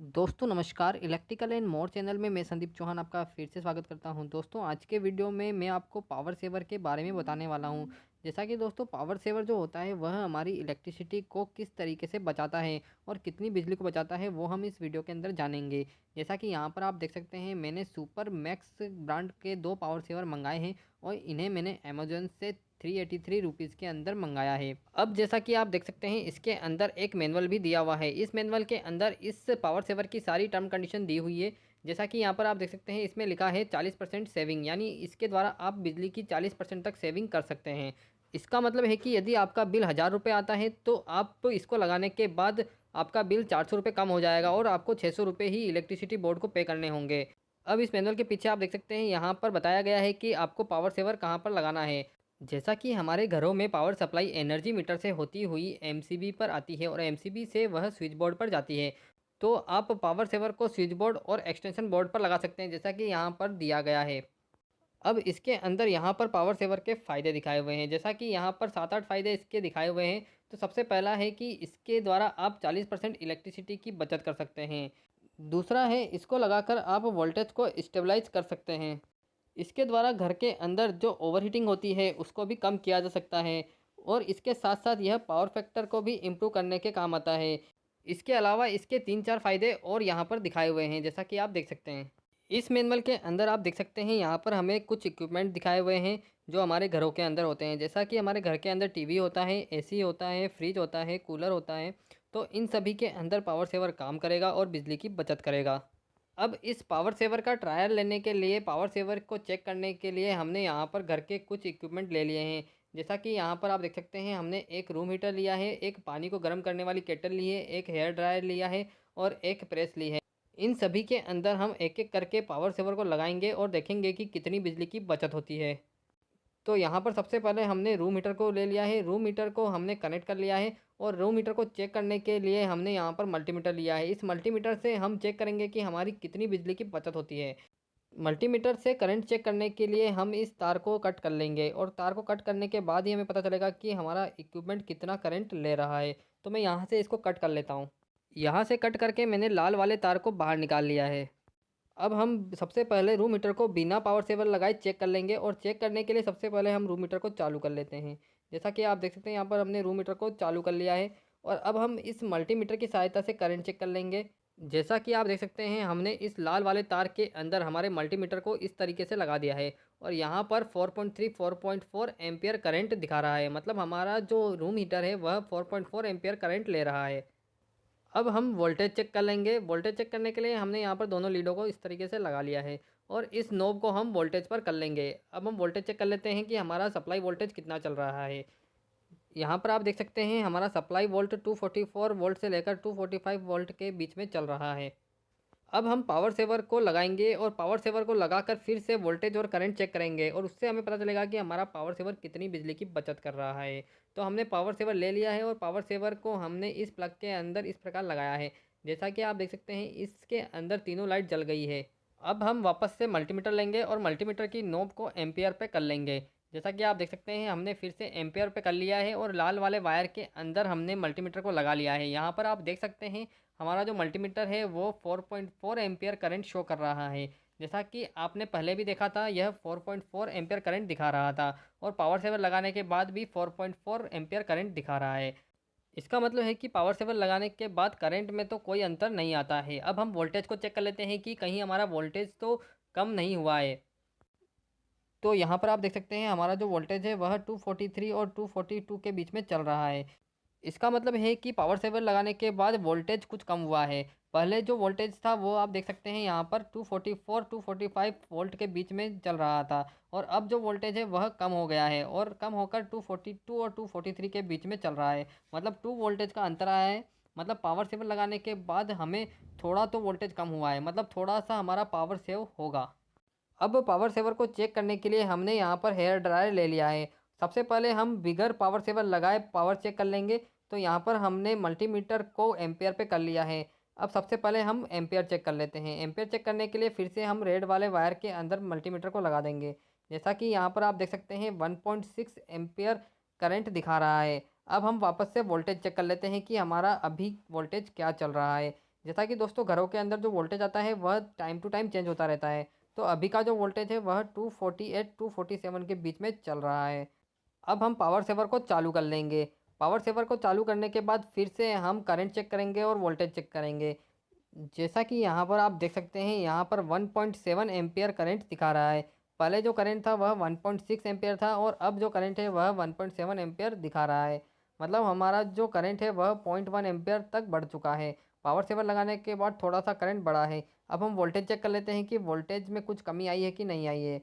दोस्तों नमस्कार। Electrical and more channel में मैं संदीप चौहान आपका फिर से स्वागत करता हूं। दोस्तों आज के वीडियो में मैं आपको पावर सेवर के बारे में बताने वाला हूं। जैसा कि दोस्तों पावर सेवर जो होता है वह हमारी इलेक्ट्रिसिटी को किस तरीके से बचाता है और कितनी बिजली को बचाता है वो हम इस वीडियो के अंदर जानेंगे। जैसा कि यहाँ पर आप देख सकते हैं मैंने सुपर मैक्स ब्रांड के 2 पावर सेवर मंगाए हैं और इन्हें मैंने अमेजोन से 383 रुपीज़ के अंदर मंगाया है। अब जैसा कि आप देख सकते हैं इसके अंदर एक मैनुअल भी दिया हुआ है। इस मैनुअल के अंदर इस पावर सेवर की सारी टर्म कंडीशन दी हुई है। जैसा कि यहाँ पर आप देख सकते हैं इसमें लिखा है 40% सेविंग, यानी इसके द्वारा आप बिजली की 40% तक सेविंग कर सकते हैं। इसका मतलब है कि यदि आपका बिल 1000 रुपये आता है तो आप इसको लगाने के बाद आपका बिल 400 रुपये कम हो जाएगा और आपको 600 रुपये ही इलेक्ट्रिसिटी बोर्ड को पे करने होंगे। अब इस मैनुअल के पीछे आप देख सकते हैं यहाँ पर बताया गया है कि आपको पावर सेवर कहाँ पर लगाना है। जैसा कि हमारे घरों में पावर सप्लाई एनर्जी मीटर से होती हुई एमसीबी पर आती है और एमसीबी से वह स्विच बोर्ड पर जाती है, तो आप पावर सेवर को स्विच बोर्ड और एक्सटेंशन बोर्ड पर लगा सकते हैं जैसा कि यहाँ पर दिया गया है। अब इसके अंदर यहाँ पर पावर सेवर के फ़ायदे दिखाए हुए हैं। जैसा कि यहाँ पर 7-8 फ़ायदे इसके दिखाए हुए हैं। तो सबसे पहला है कि इसके द्वारा आप 40% इलेक्ट्रिसिटी की बचत कर सकते हैं। दूसरा है इसको लगाकर आप वोल्टेज को स्टेबलाइज़ कर सकते हैं। इसके द्वारा घर के अंदर जो ओवरहीटिंग होती है उसको भी कम किया जा सकता है और इसके साथ साथ यह पावर फैक्टर को भी इम्प्रूव करने के काम आता है। इसके अलावा इसके 3-4 फ़ायदे और यहाँ पर दिखाए हुए हैं जैसा कि आप देख सकते हैं। इस मैनुअल के अंदर आप देख सकते हैं यहाँ पर हमें कुछ इक्विपमेंट दिखाए हुए हैं जो हमारे घरों के अंदर होते हैं। जैसा कि हमारे घर के अंदर टीवी होता है, एसी होता है, फ्रिज होता है, कूलर होता है। तो इन सभी के अंदर पावर सेवर काम करेगा और बिजली की बचत करेगा। अब इस पावर सेवर का ट्रायल लेने के लिए, पावर सेवर को चेक करने के लिए हमने यहाँ पर घर के कुछ इक्विपमेंट ले लिए हैं। जैसा कि यहाँ पर आप देख सकते हैं हमने एक रूम हीटर लिया है, एक पानी को गर्म करने वाली केटल ली है, एक हेयर ड्रायर लिया है और एक प्रेस ली है। इन सभी के अंदर हम एक-एक करके पावर सेवर को लगाएँगे और देखेंगे कि कितनी बिजली की बचत होती है। तो यहाँ पर सबसे पहले हमने रूम हीटर को ले लिया है, रूम हीटर को हमने कनेक्ट कर लिया है और रूम हीटर को चेक करने के लिए हमने यहाँ पर मल्टीमीटर लिया है। इस मल्टीमीटर से हम चेक करेंगे कि हमारी कितनी बिजली की बचत होती है। मल्टीमीटर से करंट चेक करने के लिए हम इस तार को कट कर लेंगे और तार को कट करने के बाद ही हमें पता चलेगा कि हमारा इक्विपमेंट कितना करंट ले रहा है। तो मैं यहाँ से इसको कट कर लेता हूँ। यहाँ से कट करके मैंने लाल वाले तार को बाहर निकाल लिया है। अब हम सबसे पहले रूम हीटर को बिना पावर सेवर लगाए चेक कर लेंगे और चेक करने के लिए सबसे पहले हम रूम हीटर को चालू कर लेते हैं। जैसा कि आप देख सकते हैं यहाँ पर हमने रूम हीटर को चालू कर लिया है और अब हम इस मल्टीमीटर की सहायता से करंट चेक कर लेंगे। जैसा कि आप देख सकते हैं हमने इस लाल वाले तार के अंदर हमारे मल्टीमीटर को इस तरीके से लगा दिया है और यहाँ पर 4.3 4.4 एम्पियर करंट दिखा रहा है। मतलब हमारा जो रूम हीटर है वह 4.4 एम्पियर करंट ले रहा है। अब हम वोल्टेज चेक कर लेंगे। वोल्टेज चेक करने के लिए हमने यहाँ पर दोनों लीडों को इस तरीके से लगा लिया है और इस नोब को हम वोल्टेज पर कर लेंगे। अब हम वोल्टेज चेक कर लेते हैं कि हमारा सप्लाई वोल्टेज कितना चल रहा है। यहाँ पर आप देख सकते हैं हमारा सप्लाई वोल्ट 244 वोल्ट से लेकर 245 वोल्ट के बीच में चल रहा है। अब हम पावर सेवर को लगाएंगे और पावर सेवर को लगाकर फिर से वोल्टेज और करंट चेक करेंगे और उससे हमें पता चलेगा कि हमारा पावर सेवर कितनी बिजली की बचत कर रहा है। तो हमने पावर सेवर ले लिया है और पावर सेवर को हमने इस प्लग के अंदर इस प्रकार लगाया है। जैसा कि आप देख सकते हैं इसके अंदर तीनों लाइट जल गई है। अब हम वापस से मल्टीमीटर लेंगे और मल्टीमीटर की नोब को एम्पियर पे कर लेंगे। जैसा कि आप देख सकते हैं हमने फिर से एम्पियर पे कर लिया है और लाल वाले वायर के अंदर हमने मल्टीमीटर को लगा लिया है। यहाँ पर आप देख सकते हैं हमारा जो मल्टीमीटर है वो 4.4 एम्पियर करंट शो कर रहा है। जैसा कि आपने पहले भी देखा था यह 4.4 एम्पियर करंट दिखा रहा था और पावर सेवर लगाने के बाद भी 4.4 एम्पियर करंट दिखा रहा है। इसका मतलब है कि पावर सेवर लगाने के बाद करंट में तो कोई अंतर नहीं आता है। अब हम वोल्टेज को चेक कर लेते हैं कि कहीं हमारा वोल्टेज तो कम नहीं हुआ है। तो यहाँ पर आप देख सकते हैं हमारा जो वोल्टेज है वह 243 और 242 के बीच में चल रहा है। इसका मतलब है कि पावर सेवर लगाने के बाद वोल्टेज कुछ कम हुआ है। पहले जो वोल्टेज था वो आप देख सकते हैं यहाँ पर 244 245 वोल्ट के बीच में चल रहा था और अब जो वोल्टेज है वह कम हो गया है और कम होकर 242 और 243 के बीच में चल रहा है। मतलब 2 वोल्टेज का अंतर आया है। मतलब पावर सेवर लगाने के बाद हमें थोड़ा तो वोल्टेज कम हुआ है, मतलब थोड़ा सा हमारा पावर सेव होगा। अब पावर सेवर को चेक करने के लिए हमने यहाँ पर हेयर ड्रायर ले लिया है। सबसे पहले हम बिगर पावर सेवर लगाए पावर चेक कर लेंगे। तो यहाँ पर हमने मल्टीमीटर को एम्पियर पे कर लिया है। अब सबसे पहले हम एम्पियर चेक कर लेते हैं। एम्पियर चेक करने के लिए फिर से हम रेड वाले वायर के अंदर मल्टीमीटर को लगा देंगे। जैसा कि यहाँ पर आप देख सकते हैं 1.6 एम्पियर करंट दिखा रहा है। अब हम वापस से वोल्टेज चेक कर लेते हैं कि हमारा अभी वोल्टेज क्या चल रहा है। जैसा कि दोस्तों घरों के अंदर जो वोल्टेज आता है वह टाइम टू टाइम चेंज होता रहता है। तो अभी का जो वोल्टेज है वह 248 247 के बीच में चल रहा है। अब हम पावर सेवर को चालू कर लेंगे। पावर सेवर को चालू करने के बाद फिर से हम करंट चेक करेंगे और वोल्टेज चेक करेंगे। जैसा कि यहाँ पर आप देख सकते हैं, यहाँ पर 1.7 एम्पियर करंट दिखा रहा है। पहले जो करंट था वह 1.6 एम्पियर था और अब जो करंट है वह 1.7 एम्पियर दिखा रहा है। मतलब हमारा जो करंट है वह 0.1 एम्पियर तक बढ़ चुका है। पावर सेवर लगाने के बाद थोड़ा सा करंट बढ़ा है। अब हम वोल्टेज चेक कर लेते हैं कि वोल्टेज में कुछ कमी आई है कि नहीं आई है।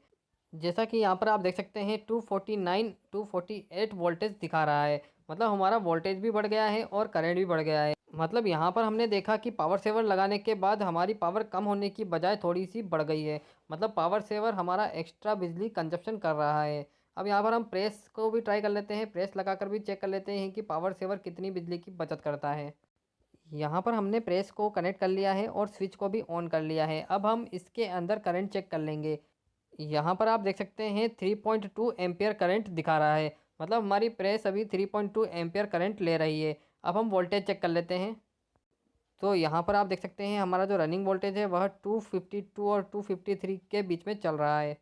जैसा कि यहाँ पर आप देख सकते हैं 249 248 वोल्टेज दिखा रहा है। मतलब हमारा वोल्टेज भी बढ़ गया है और करंट भी बढ़ गया है। मतलब यहाँ पर हमने देखा कि पावर सेवर लगाने के बाद हमारी पावर कम होने की बजाय थोड़ी सी बढ़ गई है। मतलब पावर सेवर हमारा एक्स्ट्रा बिजली कंजप्शन कर रहा है। अब यहाँ पर हम प्रेस को भी ट्राई कर लेते हैं। प्रेस लगाकर भी चेक कर लेते हैं कि पावर सेवर कितनी बिजली की बचत करता है। यहाँ पर हमने प्रेस को कनेक्ट कर लिया है और स्विच को भी ऑन कर लिया है। अब हम इसके अंदर करंट चेक कर लेंगे। यहाँ पर आप देख सकते हैं 3.2 एम्पियर करंट दिखा रहा है। मतलब हमारी प्रेस अभी 3.2 एम्पियर करंट ले रही है। अब हम वोल्टेज चेक कर लेते हैं। तो यहाँ पर आप देख सकते हैं हमारा जो रनिंग वोल्टेज है वह 252 और 253 के बीच में चल रहा है।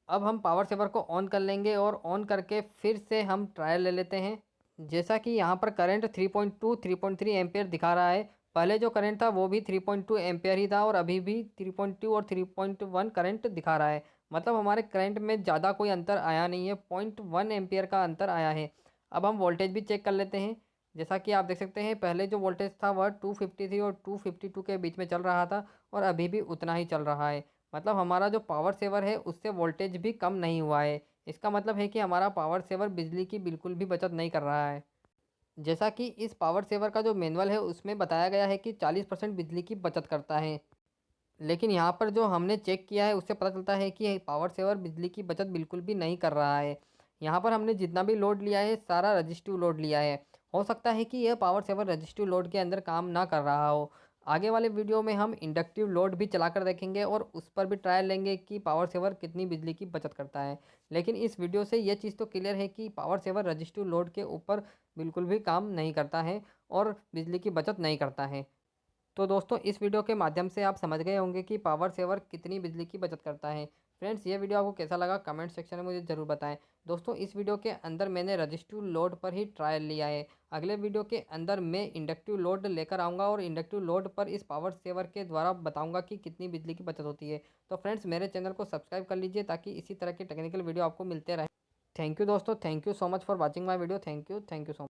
अब हम पावर सेवर को ऑन कर लेंगे और ऑन करके फिर से हम ट्रायल ले लेते हैं। जैसा कि यहाँ पर करंट 3.2 3.3 एम्पियर दिखा रहा है। पहले जो करंट था वो भी 3.2 एम्पियर ही था और अभी भी 3.2 और 3.1 करंट दिखा रहा है। मतलब हमारे करंट में ज़्यादा कोई अंतर आया नहीं है, 0.1 एम्पियर का अंतर आया है। अब हम वोल्टेज भी चेक कर लेते हैं। जैसा कि आप देख सकते हैं पहले जो वोल्टेज था वह 253 और 252 के बीच में चल रहा था और अभी भी उतना ही चल रहा है। मतलब हमारा जो पावर सेवर है उससे वोल्टेज भी कम नहीं हुआ है। इसका मतलब है कि हमारा पावर सेवर बिजली की बिल्कुल भी बचत नहीं कर रहा है। जैसा कि इस पावर सेवर का जो मैनुअल है उसमें बताया गया है कि 40% बिजली की बचत करता है। लेकिन यहाँ पर जो हमने चेक किया है उससे पता चलता है कि पावर सेवर बिजली की बचत बिल्कुल भी नहीं कर रहा है। यहाँ पर हमने जितना भी लोड लिया है सारा रजिस्टिव लोड लिया है। हो सकता है कि यह पावर सेवर रजिस्टिव लोड के अंदर काम ना कर रहा हो। आगे वाले वीडियो में हम इंडक्टिव लोड भी चलाकर देखेंगे और उस पर भी ट्रायल लेंगे कि पावर सेवर कितनी बिजली की बचत करता है। लेकिन इस वीडियो से यह चीज़ तो क्लियर है कि पावर सेवर रजिस्टिव लोड के ऊपर बिल्कुल भी काम नहीं करता है और बिजली की बचत नहीं करता है। तो दोस्तों इस वीडियो के माध्यम से आप समझ गए होंगे कि पावर सेवर कितनी बिजली की बचत करता है। फ्रेंड्स, ये वीडियो आपको कैसा लगा कमेंट सेक्शन में मुझे ज़रूर बताएं। दोस्तों इस वीडियो के अंदर मैंने रजिस्टिव लोड पर ही ट्रायल लिया है। अगले वीडियो के अंदर मैं इंडक्टिव लोड लेकर आऊँगा और इंडक्टिव लोड पर इस पावर सेवर के द्वारा बताऊँगा कि कितनी बिजली की बचत होती है। तो फ्रेंड्स मेरे चैनल को सब्सक्राइब कर लीजिए ताकि इसी तरह के टेक्निकल वीडियो आपको मिलते रहे। थैंक यू दोस्तों, thank you so much for watching my video. Thank you so much.